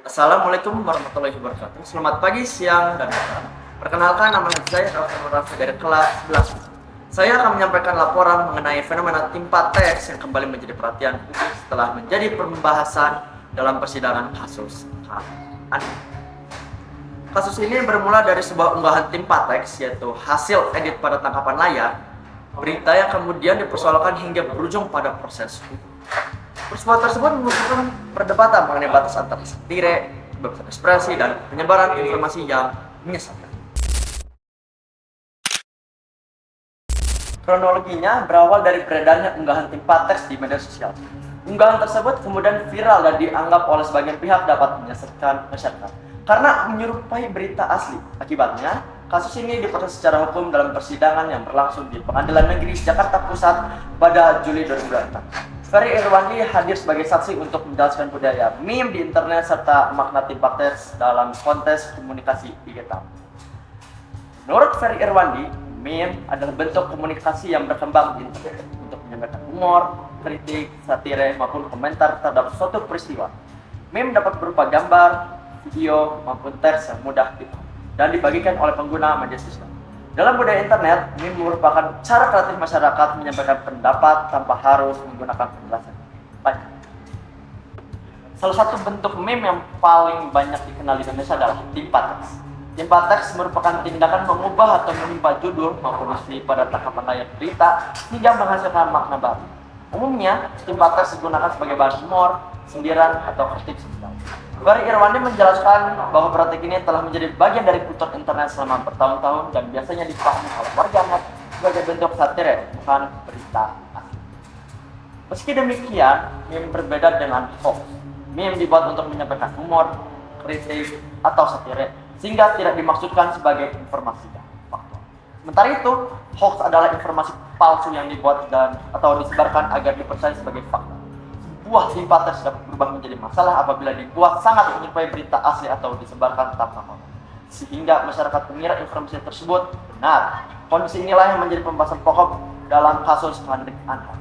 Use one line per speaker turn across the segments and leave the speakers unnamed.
Assalamualaikum warahmatullahi wabarakatuh. Selamat pagi, siang, dan malam. Perkenalkan, nama saya Raffi dari kelas 11. Saya akan menyampaikan laporan mengenai fenomena timpa teks yang kembali menjadi perhatian publik setelah menjadi pembahasan dalam persidangan kasus HAN. Kasus ini bermula dari sebuah unggahan timpa teks, yaitu hasil edit pada tangkapan layar, berita yang kemudian dipersoalkan hingga berujung pada proses hukum. Peristiwa tersebut merupakan perdebatan mengenai batas antara satire, kebebasan ekspresi, dan penyebaran informasi yang menyesatkan. Kronologinya berawal dari beredarnya unggahan timpa teks di media sosial. Unggahan tersebut kemudian viral dan dianggap oleh sebagian pihak dapat menyesatkan masyarakat karena menyerupai berita asli. Akibatnya, kasus ini diproses secara hukum dalam persidangan yang berlangsung di Pengadilan Negeri Jakarta Pusat pada Juli 2024. Ferry Irwandi hadir sebagai saksi untuk menjelaskan budaya meme di internet serta makna timpa teks dalam konteks komunikasi digital. Menurut Ferry Irwandi, meme adalah bentuk komunikasi yang berkembang di internet untuk menyampaikan humor, kritik, satire, maupun komentar terhadap suatu peristiwa. Meme dapat berupa gambar, video, maupun teks yang mudah dipahami dan dibagikan oleh pengguna media sosial. Dalam budaya internet, meme merupakan cara kreatif masyarakat menyampaikan pendapat tanpa harus menggunakan penjelasan banyak. Salah satu bentuk meme yang paling banyak dikenal di Indonesia adalah timpa teks. Timpa teks merupakan tindakan mengubah atau menimpa judul maupun isi pada tangkapan layar berita hingga menghasilkan makna baru. Umumnya, timpa teks digunakan sebagai bahan humor, sindiran, atau kritik sosial. Ferry Irwandi menjelaskan bahwa praktik ini telah menjadi bagian dari kultur internet selama bertahun-tahun dan biasanya dipahami oleh warganet sebagai bentuk satire, bukan berita asli. Meski demikian, meme berbeda dengan hoax. Meme dibuat untuk menyampaikan humor, kritik, atau satire, sehingga tidak dimaksudkan sebagai informasi dan faktual. Sementara itu, hoax adalah informasi palsu yang dibuat dan atau disebarkan agar dipercaya sebagai fakta. Sebuah timpa teks dapat berubah menjadi masalah apabila dibuat sangat menyerupai berita asli atau disebarkan tanpa kontrol, sehingga masyarakat mengira informasi tersebut benar. Kondisi inilah yang menjadi pembahasan pokok dalam kasus Hendrik Anhar.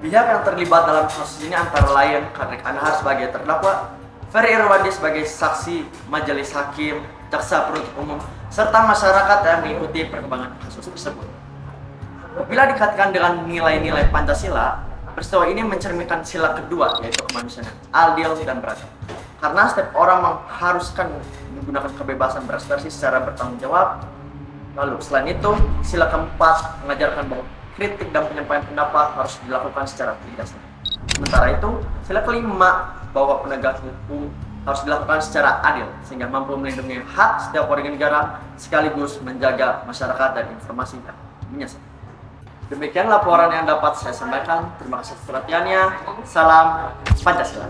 Pihak yang terlibat dalam kasus ini antara lain Hendrik Anhar sebagai terdakwa, Ferry Irwandi sebagai saksi, majelis hakim, jaksa penuntut umum, serta masyarakat yang mengikuti perkembangan kasus tersebut. Bila dikaitkan dengan nilai-nilai Pancasila, peristiwa ini mencerminkan sila kedua, yaitu kemanusiaan adil dan beradab. Karena setiap orang mengharuskan menggunakan kebebasan berekspresi secara bertanggung jawab. Lalu selain itu, sila keempat mengajarkan bahwa kritik dan penyampaian pendapat harus dilakukan secara tegas. Sementara itu, sila kelima bahwa penegakan hukum harus dilakukan secara adil sehingga mampu melindungi hak setiap warga negara sekaligus menjaga masyarakat dan informasi yang menyesat. Demikian laporan yang dapat saya sampaikan. Terima kasih atas perhatiannya. Salam Pancasila.